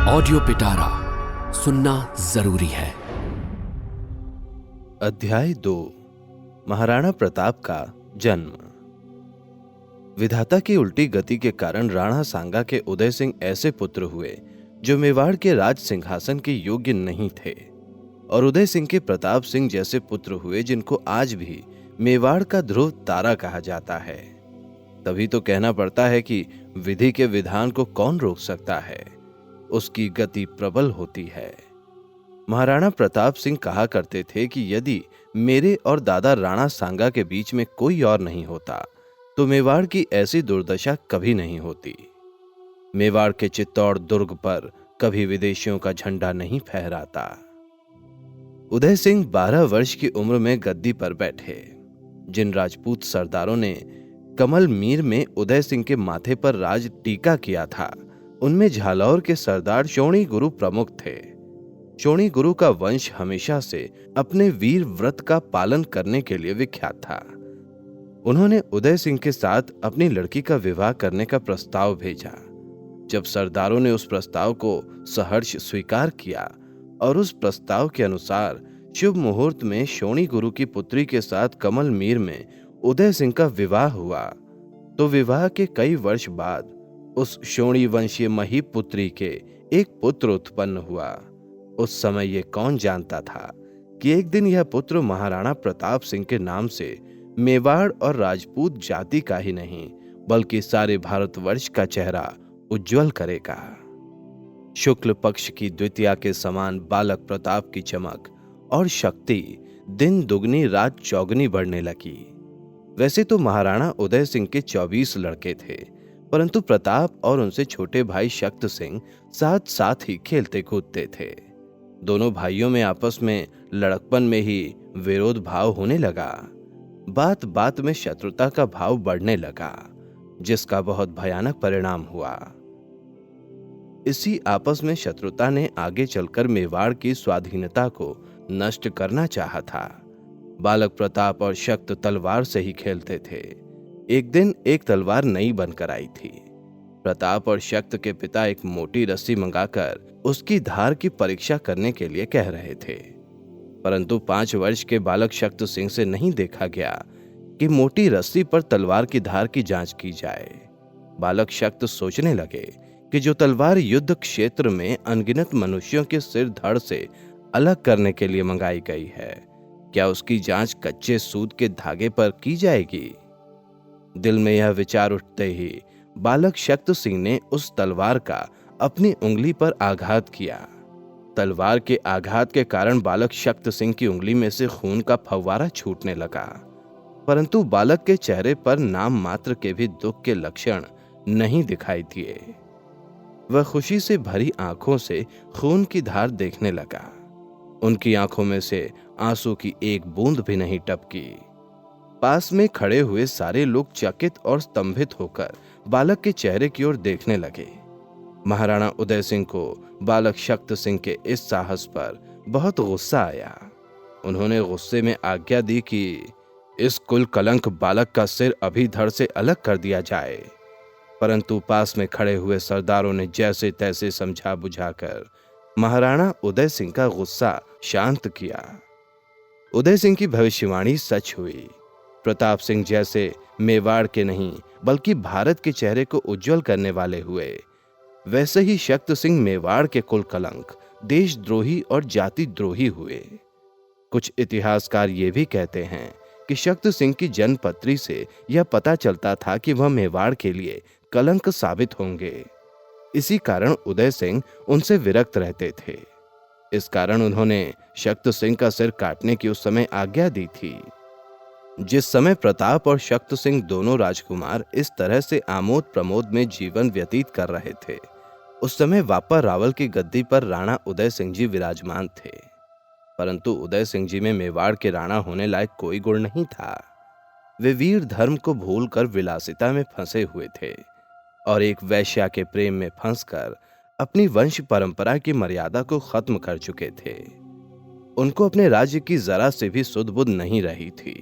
Audio पिटारा सुनना जरूरी है। अध्याय 2। महाराणा प्रताप का जन्म। विधाता की उल्टी गति के कारण राणा सांगा के उदय सिंह ऐसे पुत्र हुए जो मेवाड़ के राज सिंहासन के योग्य नहीं थे, और उदय सिंह के प्रताप सिंह जैसे पुत्र हुए जिनको आज भी मेवाड़ का ध्रुव तारा कहा जाता है। तभी तो कहना पड़ता है कि विधि के विधान को कौन रोक सकता है, उसकी गति प्रबल होती है। महाराणा प्रताप सिंह कहा करते थे कि यदि मेरे और दादा राणा सांगा के बीच में कोई और नहीं होता तो मेवाड़ की ऐसी दुर्दशा कभी नहीं होती। मेवाड़ के चित्तौड़ दुर्ग पर कभी विदेशियों का झंडा नहीं फहराता। उदय सिंह 12 वर्ष की उम्र में गद्दी पर बैठे। जिन राजपूत सरदारों ने कमल मीर में उदय सिंह के माथे पर राज टीका किया था, उनमें झालौर के सरदार शोणी गुरु प्रमुख थे। शोणी गुरु का वंश हमेशा से अपने वीर व्रत का पालन करने के लिए विख्यात था। उन्होंने उदय सिंह के साथ अपनी लड़की का विवाह करने का प्रस्ताव भेजा। जब सरदारों ने उस प्रस्ताव को सहर्ष स्वीकार किया और उस प्रस्ताव के अनुसार शुभ मुहूर्त में शोणी गुरु की पुत्री के साथ कमल मीर में उदय सिंह का विवाह हुआ, तो विवाह के कई वर्ष बाद उस शोणी वंशीय मही पुत्री के एक पुत्र उत्पन्न हुआ। उस समय ये कौन जानता था कि एक दिन यह पुत्र महाराणा प्रताप सिंह के नाम से मेवाड़ और राजपूत जाति का ही नहीं बल्कि सारे भारतवर्ष का चेहरा उज्जवल करेगा। शुक्ल पक्ष की द्वितीया के समान बालक प्रताप की चमक और शक्ति दिन दुगनी रात चौगनी बढ़ने लगी। वैसे तो महाराणा उदय सिंह के 24 लड़के थे, परंतु प्रताप और उनसे छोटे भाई शक्त सिंह साथ साथ ही खेलते कूदते थे। दोनों भाइयों में आपस में लड़कपन में ही विरोध भाव होने लगा। बात बात में शत्रुता का भाव बढ़ने लगा, जिसका बहुत भयानक परिणाम हुआ। इसी आपस में शत्रुता ने आगे चलकर मेवाड़ की स्वाधीनता को नष्ट करना चाहा था। बालक प्रताप और शक्त तलवार से ही खेलते थे। एक दिन एक तलवार नई बनकर आई थी। प्रताप और शक्त के पिता एक मोटी रस्सी मंगाकर उसकी धार की परीक्षा करने के लिए कह रहे थे, परंतु 5 वर्ष के बालक शक्त सिंह से नहीं देखा गया कि मोटी रस्सी पर तलवार की धार की जांच की जाए। बालक शक्त सोचने लगे कि जो तलवार युद्ध क्षेत्र में अनगिनत मनुष्यों के सिर धड़ से अलग करने के लिए मंगाई गई है, क्या उसकी जांच कच्चे सूत के धागे पर की जाएगी? दिल में यह विचार उठते ही बालक शक्त सिंह ने उस तलवार का अपनी उंगली पर आघात किया। तलवार के आघात के कारण बालक शक्त सिंह की उंगली में से खून का फव्वारा छूटने लगा, परंतु बालक के चेहरे पर नाम मात्र के भी दुख के लक्षण नहीं दिखाई दिए। वह खुशी से भरी आंखों से खून की धार देखने लगा। उनकी आंखों में से आंसू की एक बूंद भी नहीं टपकी। पास में खड़े हुए सारे लोग चकित और स्तंभित होकर बालक के चेहरे की ओर देखने लगे। महाराणा उदय सिंह को बालक शक्त सिंह के इस साहस पर बहुत गुस्सा आया। उन्होंने गुस्से में आज्ञा दी कि इस कुल कलंक बालक का सिर अभी धड़ से अलग कर दिया जाए, परंतु पास में खड़े हुए सरदारों ने जैसे तैसे समझा बुझाकर महाराणा उदय सिंह का गुस्सा शांत किया। उदय सिंह की भविष्यवाणी सच हुई। प्रताप सिंह जैसे मेवाड़ के नहीं बल्कि भारत के चेहरे को उज्जवल करने वाले हुए, वैसे ही शक्त सिंह मेवाड़ के कुल कलंक, देशद्रोही और जाति द्रोही हुए। कुछ इतिहासकार ये भी कहते हैं कि शक्त सिंह की जन्मपत्री से यह पता चलता था कि वह मेवाड़ के लिए कलंक साबित होंगे। इसी कारण उदय सिंह उनसे विरक्त रहते थे। इस कारण उन्होंने शक्त सिंह का सिर काटने की उस समय आज्ञा दी थी। जिस समय प्रताप और शक्त सिंह दोनों राजकुमार इस तरह से आमोद प्रमोद में जीवन व्यतीत कर रहे थे, उस समय वापा रावल की गद्दी पर राणा उदय सिंह जी विराजमान थे, परंतु उदय सिंह जी में मेवाड़ के राणा होने लायक कोई गुण नहीं था। वे वीर धर्म को भूलकर विलासिता में फंसे हुए थे और एक वैश्या के प्रेम में फंसकर अपनी वंश परंपरा की मर्यादा को खत्म कर चुके थे। उनको अपने राज्य की जरा से भी सुध बुध नहीं रही थी।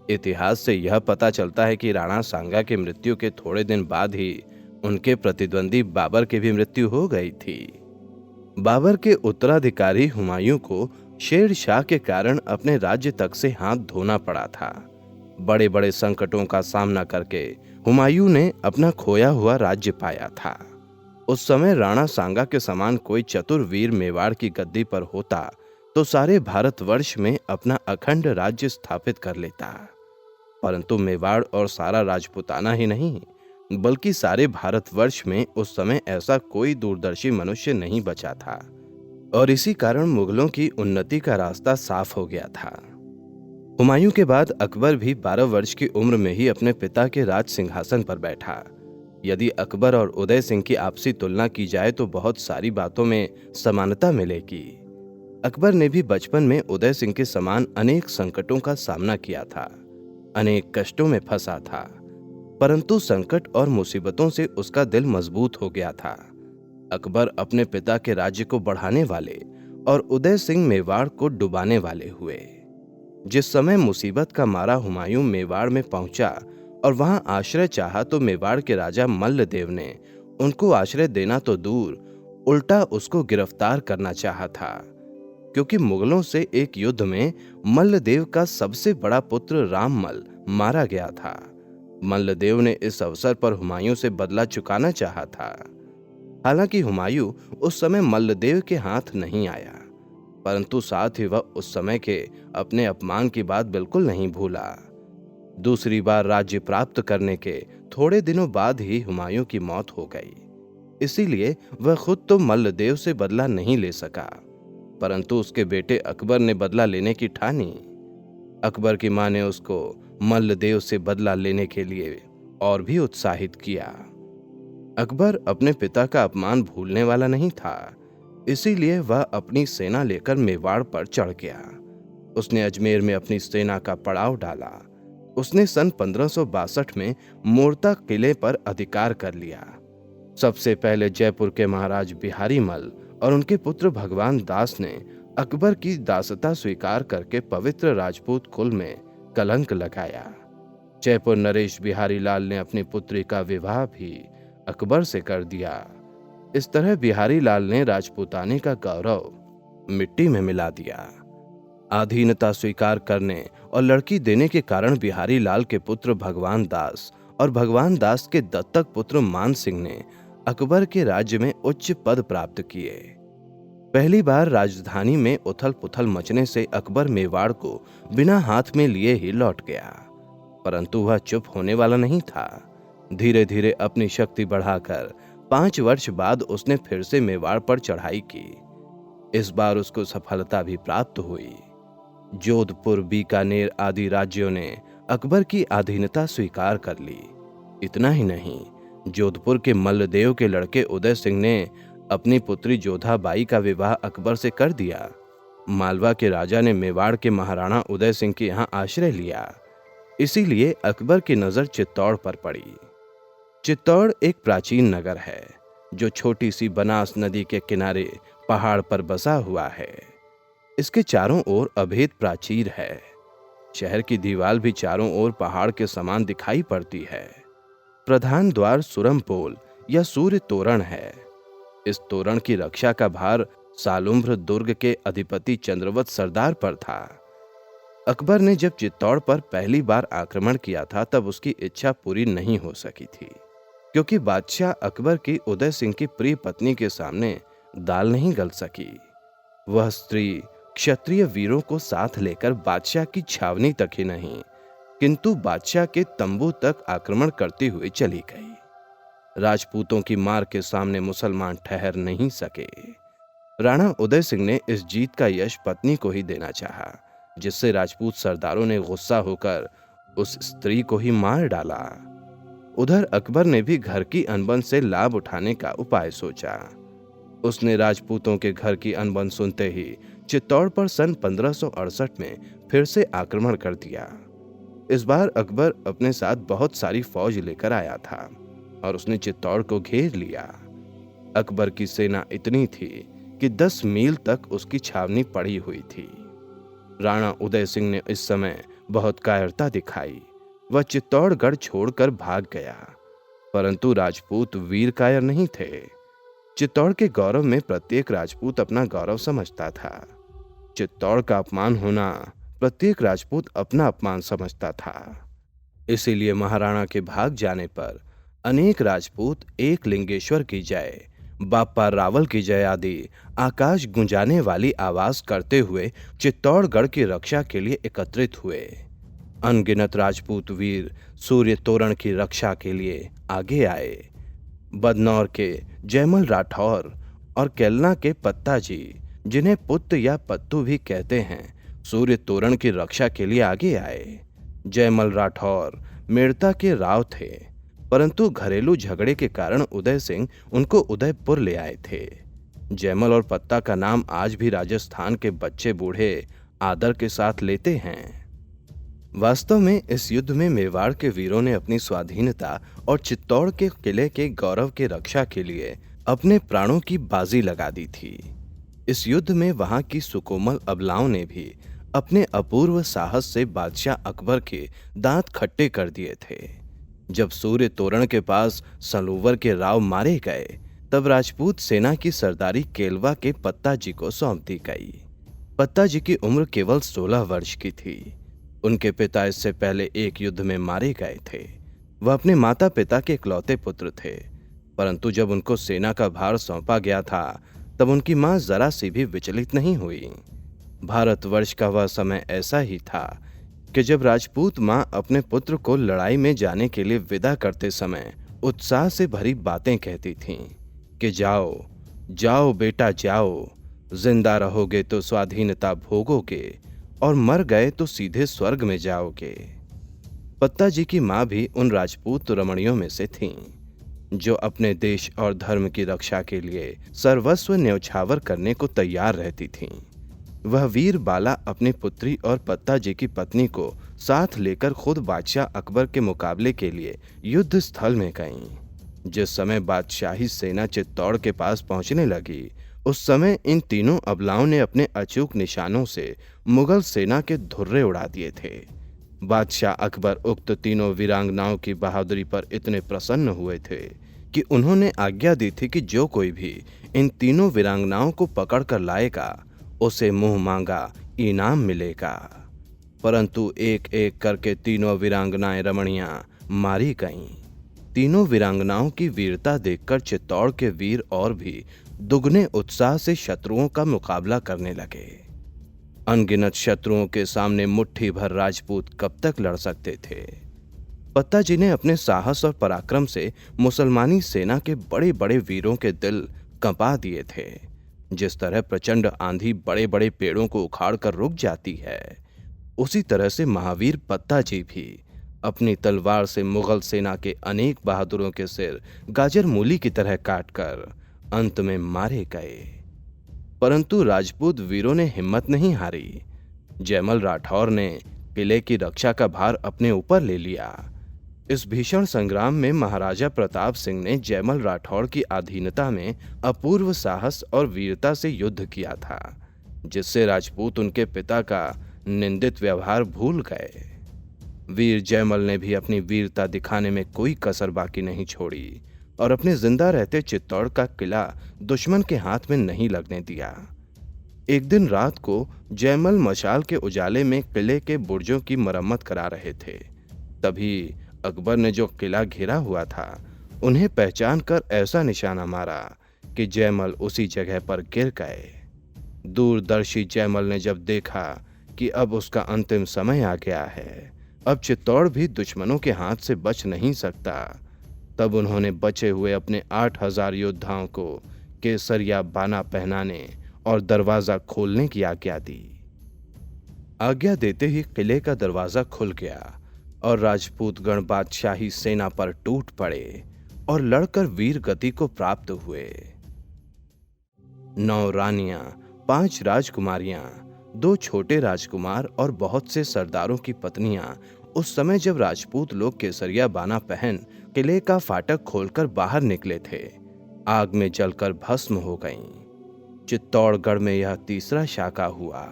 इतिहास से यह पता चलता है कि राणा सांगा की मृत्यु के थोड़े दिन बाद ही उनके प्रतिद्वंदी बाबर की भी मृत्यु हो गई थी। बाबर के उत्तराधिकारी हुमायूं को शेर शाह के कारण अपने राज्य तक से हाथ धोना पड़ा था। बड़े बड़े संकटों का सामना करके हुमायूं ने अपना खोया हुआ राज्य पाया था। उस समय राणा सांगा के समान कोई चतुर वीर मेवाड़ की गद्दी पर होता तो सारे भारतवर्ष में अपना अखंड राज्य स्थापित कर लेता। परंतु मेवाड़ और सारा राजपूताना ही नहीं, बल्कि सारे भारतवर्ष में उस समय ऐसा कोई दूरदर्शी मनुष्य नहीं बचा था, और इसी कारण मुगलों की उन्नति का रास्ता साफ हो गया था। हुमायूं के बाद अकबर भी 12 वर्ष की उम्र में ही अपने पिता के राज सिंहासन पर बैठा। यदि अकबर और उदय सिंह की आपसी तुलना की जाए तो बहुत सारी बातों में समानता मिलेगी। अकबर ने भी बचपन में उदय सिंह के समान अनेक संकटों का सामना किया था, अनेक कष्टों में फंसा था, परंतु संकट और मुसीबतों से उसका दिल मजबूत हो गया था। अकबर अपने पिता के राज्य को बढ़ाने वाले और उदय सिंह मेवाड़ को डुबाने वाले हुए। जिस समय मुसीबत का मारा हुमायूं मेवाड़ में पहुंचा और वहां आश्रय चाहा तो मेवाड़ के राजा मल्लदेव ने उनको आश्रय देना तो दूर, उल्टा उसको गिरफ्तार करना चाहा था, क्योंकि मुगलों से एक युद्ध में मल्लदेव का सबसे बड़ा पुत्र राममल मारा गया था। मल्लदेव ने इस अवसर पर हुमायूं से बदला चुकाना चाहा था। हालांकि हुमायूं उस समय मल्लदेव के हाथ नहीं आया, परंतु साथ ही वह उस समय के अपने अपमान की बात बिल्कुल नहीं भूला। दूसरी बार राज्य प्राप्त करने के थोड़े दिनों बाद ही हुमायूं की मौत हो गई। इसीलिए वह खुद तो मल्लदेव से बदला नहीं ले सका, परंतु उसके बेटे अकबर ने बदला लेने की ठानी। अकबर की मां ने उसको मल्लदेव से बदला लेने के लिए और भी उत्साहित किया। अकबर अपने पिता का अपमान भूलने वाला नहीं था, इसीलिए वह अपनी सेना लेकर मेवाड़ पर चढ़ गया। उसने अजमेर में अपनी सेना का पड़ाव डाला। उसने सन 1562 में मोरता किले पर अधिकार कर लिया। सबसे पहले जयपुर के महाराज बिहारी मल और उनके पुत्र भगवान दास ने अकबर की दासता स्वीकार करके पवित्र राजपूत कुल में कलंक लगाया। जयपुर नरेश बिहारी लाल ने अपनी पुत्री का विवाह भी अकबर से कर दिया। इस तरह बिहारी लाल ने राजपूताने का गौरव मिट्टी में मिला दिया। अधीनता स्वीकार करने और लड़की देने के कारण बिहारी लाल के पुत्र भगवान दास और भगवान दास के दत्तक पुत्र मान सिंह ने अकबर के राज्य में उच्च पद प्राप्त किए। पहली बार राजधानी में उथल पुथल मचने से अकबर मेवाड़ को बिना हाथ में लिए ही लौट गया, परंतु वह चुप होने वाला नहीं था। धीरे धीरे अपनी शक्ति बढ़ाकर 5 वर्ष बाद उसने फिर से मेवाड़ पर चढ़ाई की। इस बार उसको सफलता भी प्राप्त हुई। जोधपुर, बीकानेर आदि राज्यों ने अकबर की अधीनता स्वीकार कर ली। इतना ही नहीं, जोधपुर के मल्लदेव के लड़के उदय सिंह ने अपनी पुत्री जोधाबाई का विवाह अकबर से कर दिया। मालवा के राजा ने मेवाड़ के महाराणा उदय सिंह के यहाँ आश्रय लिया, इसीलिए अकबर की नजर चित्तौड़ पर पड़ी। चित्तौड़ एक प्राचीन नगर है जो छोटी सी बनास नदी के किनारे पहाड़ पर बसा हुआ है। इसके चारों ओर अभेद प्राचीर है। शहर की दीवार भी चारों ओर पहाड़ के समान दिखाई पड़ती है। प्रधान द्वार सुरमपोल या सूर्य तोरण है। इस तोरण की रक्षा का भार सालुम्र दुर्ग के अधिपति चंद्रवत सरदार पर था। अकबर ने जब चित्तौड़ पर पहली बार आक्रमण किया था तब उसकी इच्छा पूरी नहीं हो सकी थी, क्योंकि बादशाह अकबर की उदय सिंह की प्रिय पत्नी के सामने दाल नहीं गल सकी। वह स्त्री क्षत्रिय वीरों को साथ लेकर बादशाह की छावनी तक ही नहीं, किंतु बादशाह के तंबू तक आक्रमण करती हुई चली गई। राजपूतों की मार के सामने मुसलमान ठहर नहीं सके। राणा उदय सिंह ने इस जीत का यश पत्नी को ही देना चाहा, जिससे राजपूत सरदारों ने गुस्सा होकर उस स्त्री को ही मार डाला। उधर अकबर ने भी घर की अनबन से लाभ उठाने का उपाय सोचा। उसने राजपूतों के घर की अनबन सुनते ही चित्तौड़ पर सन 1568 में फिर से आक्रमण कर दिया। इस बार अकबर अपने साथ बहुत सारी फौज लेकर आया था और उसने चित्तौड़ को घेर लिया। अकबर की सेना इतनी थी कि 10 मील तक उसकी छावनी पड़ी हुई थी। राणा उदय सिंह ने इस समय बहुत कायरता दिखाई। वह चित्तौड़गढ़ छोड़कर भाग गया, परंतु राजपूत वीर कायर नहीं थे। चित्तौड़ के गौरव में प्रत्येक राजपूत अपना गौरव समझता था। चित्तौड़ का अपमान होना प्रत्येक राजपूत अपना अपमान समझता था। इसीलिए महाराणा के भाग जाने पर अनेक राजपूत एक लिंगेश्वर की जय, बापा रावल की जय आदि आकाश गुंजाने वाली आवाज करते हुए चित्तौड़गढ़ की रक्षा के लिए एकत्रित हुए। अनगिनत राजपूत वीर सूर्य तोरण की रक्षा के लिए आगे आए। बदनौर के जयमल राठौर और केलना के पत्ता जी, जिन्हें पुत्त या पत्तू भी कहते हैं, सूर्य तोरण की रक्षा के लिए आगे आए। जयमल राठौर मेड़ता के राव थे, परंतु घरेलू झगड़े के कारण उदय सिंह उनको उदयपुर ले आए थे। जयमल और पत्ता का नाम आज भी राजस्थान के बच्चे बूढ़े आदर के साथ लेते हैं। वास्तव में इस युद्ध में मेवाड़ के वीरों ने अपनी स्वाधीनता और चित्तौड़ के किले के गौरव की रक्षा के लिए अपने प्राणों की बाजी लगा दी थी। इस युद्ध में वहां की सुकोमल अबलाओं ने भी अपने अपूर्व साहस से बादशाह अकबर के दांत खट्टे कर दिए थे। जब सूर्य तोरण के पास सलूवर के राव मारे गए, तब राजपूत सेना की सरदारी केलवा के पत्ता जी को सौंप दी गई। पत्ता जी की उम्र केवल 16 वर्ष की थी। उनके पिता इससे पहले एक युद्ध में मारे गए थे। वह अपने माता पिता के इकलौते पुत्र थे, परंतु जब उनको सेना का भार सौंपा गया था, तब उनकी मां जरा सी भी विचलित नहीं हुई। भारतवर्ष का वह समय ऐसा ही था कि जब राजपूत मां अपने पुत्र को लड़ाई में जाने के लिए विदा करते समय उत्साह से भरी बातें कहती थीं कि जाओ जाओ बेटा जाओ, जिंदा रहोगे तो स्वाधीनता भोगोगे और मर गए तो सीधे स्वर्ग में जाओगे। पत्ता जी की मां भी उन राजपूत रमणियों में से थीं, जो अपने देश और धर्म की रक्षा के लिए सर्वस्व न्यौछावर करने को तैयार रहती थीं। वह वीर बाला अपनी पुत्री और पत्ता जी की पत्नी को साथ लेकर खुद बादशाह अकबर के मुकाबले के लिए युद्ध स्थल में गईं। जिस समय बादशाही सेना चित्तौड़ के पास पहुंचने लगी, उस समय इन तीनों अबलाओं ने अपने अचूक निशानों से मुगल सेना के धुर्रे उड़ा दिए थे। बादशाह अकबर उक्त तीनों वीरांगनाओं की बहादुरी पर इतने प्रसन्न हुए थे कि उन्होंने आज्ञा दी थी कि जो कोई भी इन तीनों वीरांगनाओं को पकड़ कर लाएगा, उसे मुंह मांगा इनाम मिलेगा। परंतु एक एक करके तीनों वीरांगनाएं रमणियां मारी गईं। तीनों वीरांगनाओं की वीरता देखकर चित्तौड़ के वीर और भी दुगने उत्साह से शत्रुओं का मुकाबला करने लगे। अनगिनत शत्रुओं के सामने मुट्ठी भर राजपूत कब तक लड़ सकते थे। पत्ता जी ने अपने साहस और पराक्रम से मुसलमानी सेना के बड़े बड़े वीरों के दिल कंपा दिए थे। जिस तरह प्रचंड आंधी बड़े बड़े पेड़ों को उखाड़ कर रुक जाती है, उसी तरह से महावीर पत्ता जी भी अपनी तलवार से मुगल सेना के अनेक बहादुरों के सिर गाजर मूली की तरह काटकर अंत में मारे गए। परंतु राजपूत वीरों ने हिम्मत नहीं हारी। जयमल राठौर ने किले की रक्षा का भार अपने ऊपर ले लिया। इस भीषण संग्राम में महाराजा प्रताप सिंह ने जयमल राठौर की अधीनता में अपूर्व साहस और वीरता से युद्ध किया था, जिससे राजपूत उनके पिता का निंदित व्यवहार भूल गए। वीर जयमल ने भी अपनी वीरता दिखाने में कोई कसर बाकी नहीं छोड़ी और अपने जिंदा रहते चित्तौड़ का किला दुश्मन के हाथ में नहीं लगने दिया। एक दिन रात को जयमल मशाल के उजाले में किले के बुर्जों की मरम्मत करा रहे थे। तभी अकबर ने जो किला घेरा हुआ था, उन्हें पहचान कर ऐसा निशाना मारा कि जयमल उसी जगह पर गिर गए। दूरदर्शी जयमल ने जब देखा कि अब उसका अंतिम समय आ गया है, अब चित्तौड़ भी दुश्मनों के हाथ से बच नहीं सकता, तब उन्होंने बचे हुए अपने 8000 योद्धाओं को केसरिया बाना पहनाने और दरवाजा खोलने की आज्ञा दी। आज्ञा देते ही किले का दरवाजा खुल गया और राजपूतगण बादशाही सेना पर टूट पड़े और लड़कर वीर गति को प्राप्त हुए। 9 रानियां, 5 राजकुमारियां, 2 छोटे राजकुमार और बहुत से सरदारों की पत्नियां उस समय जब राजपूत लोग केसरिया बाना पहन किले का फाटक खोलकर बाहर निकले थे, आग में जलकर भस्म हो गईं। चित्तौड़गढ़ में यह तीसरा शाका हुआ।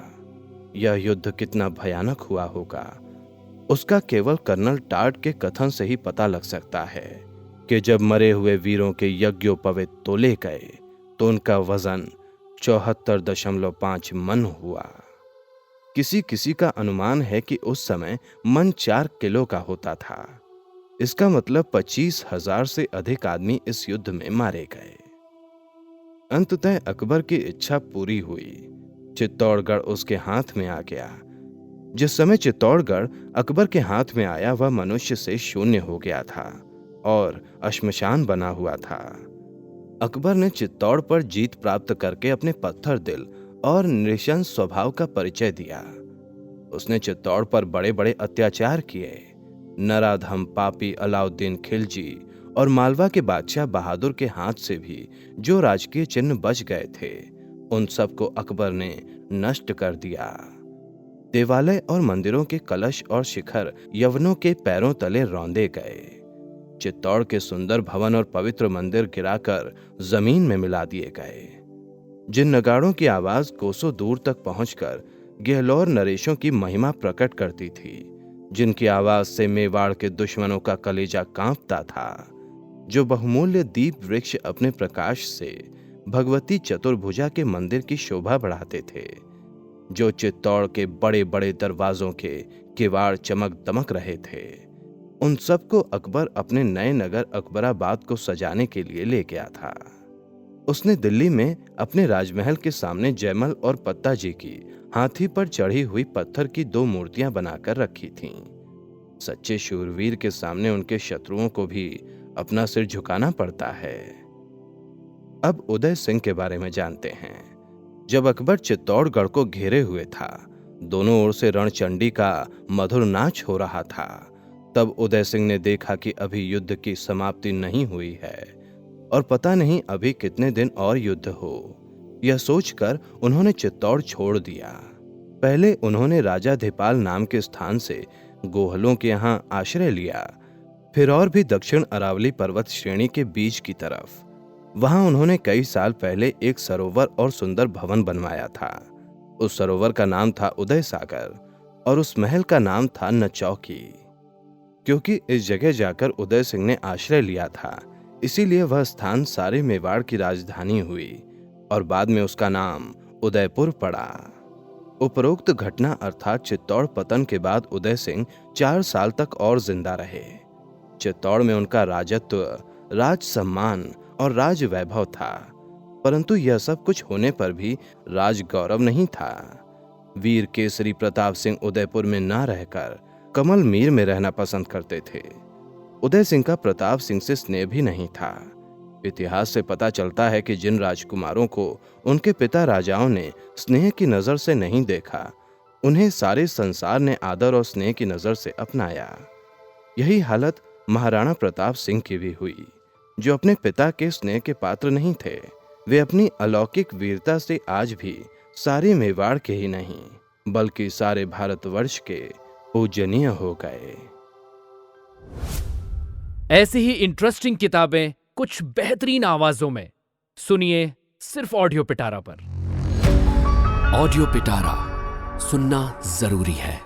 यह युद्ध कितना भयानक हुआ होगा, उसका केवल कर्नल टार्ट के कथन से ही पता लग सकता है कि जब मरे हुए वीरों के यज्ञोपवीत तोले गए, तो उनका वजन 74.5 मन हुआ। किसी किसी का अनुमान है कि उस समय मन 4 किलो का होता था। इसका मतलब 25,000 से अधिक आदमी इस युद्ध में मारे गए। अंततः अकबर की इच्छा पूरी हुई। चित्तौड़गढ़ उसके हाथ में आ गया। जिस समय चित्तौड़गढ़ अकबर के हाथ में आया वह मनुष्य से शून्य हो गया था और श्मशान बना हुआ था। अकबर ने चित्तौड़ पर जीत प्राप्त करके अपने पत्थर दिल और नृशंस स्वभाव का परिचय दिया। उसने चित्तौड़ पर बड़े बड़े अत्याचार किए। नराधम पापी अलाउद्दीन खिलजी और मालवा के बादशाह बहादुर के हाथ से भी जो राजकीय चिन्ह बच गए थे उन सबको अकबर ने नष्ट कर दिया। देवालय और मंदिरों के कलश और शिखर यवनों के पैरों तले रौंदे गए। चित्तौड़ के सुंदर भवन और पवित्र मंदिर गिराकर जमीन में मिला दिए गए। जिन नगाड़ों की आवाज कोसों दूर तक पहुंचकर गहलोर नरेशों की महिमा प्रकट करती थी, जिनकी आवाज से मेवाड़ के दुश्मनों का कलेजा कांपता था, जो बहुमूल्य दीप वृक्ष अपने प्रकाश से भगवती चतुर्भुजा के मंदिर की शोभा बढ़ाते थे, जो चित्तौड़ के बड़े बड़े दरवाजों के किवाड़ चमक दमक रहे थे, उन सबको अकबर अपने नए नगर अकबराबाद को सजाने के लिए ले गया था। उसने दिल्ली में अपने राजमहल के सामने जयमल और पत्ता जी की हाथी पर चढ़ी हुई पत्थर की 2 मूर्तियां बनाकर रखी थीं। सच्चे शूरवीर के सामने उनके शत्रुओं को भी अपना सिर झुकाना पड़ता है। अब उदय सिंह के बारे में जानते हैं। जब अकबर चित्तौड़गढ़ को घेरे हुए था, दोनों ओर से रणचंडी का मधुर नाच हो रहा था, तब उदय सिंह ने देखा कि अभी युद्ध की समाप्ति नहीं हुई है और पता नहीं अभी कितने दिन और युद्ध हो। यह सोचकर उन्होंने चित्तौड़ छोड़ दिया। पहले उन्होंने राजा धिपाल नाम के स्थान से गोहलों के यहाँ आश्रय लिया, फिर और भी दक्षिण अरावली पर्वत श्रेणी के बीच की तरफ। वहां उन्होंने कई साल पहले एक सरोवर और सुंदर भवन बनवाया था। उस सरोवर का नाम था उदय सागर और उस महल का नाम था नचौकी। क्योंकि इस जगह जाकर उदय सिंह ने आश्रय लिया था, इसीलिए वह स्थान सारे मेवाड़ की राजधानी हुई और बाद में उसका नाम उदयपुर पड़ा। उपरोक्त घटना अर्थात चित्तौड़ पतन के बाद उदय सिंह 4 साल तक और जिंदा रहे। चित्तौड़ में उनका राजत्व, राज सम्मान और राज वैभव था, परंतु यह सब कुछ होने पर भी राज गौरव नहीं था। वीर केसरी प्रताप सिंह उदयपुर में न रहकर कमल मीर में रहना पसंद करते थे। उदय सिंह का प्रताप सिंह से स्नेह भी नहीं था। इतिहास से पता चलता है कि जिन राजकुमारों को उनके पिता राजाओं ने स्नेह की नजर से नहीं देखा, उन्हें सारे संसार ने आदर और स्नेह की नजर से अपनाया। यही हालत महाराणा प्रताप सिंह की भी हुई, जो अपने पिता के स्नेह के पात्र नहीं थे। वे अपनी अलौकिक वीरता से आज भी सारे मेवाड़ के ही नहीं बल्कि सारे भारतवर्ष के पूजनीय हो गए। ऐसी ही इंटरेस्टिंग किताबें कुछ बेहतरीन आवाजों में सुनिए सिर्फ ऑडियो पिटारा पर। ऑडियो पिटारा सुनना जरूरी है।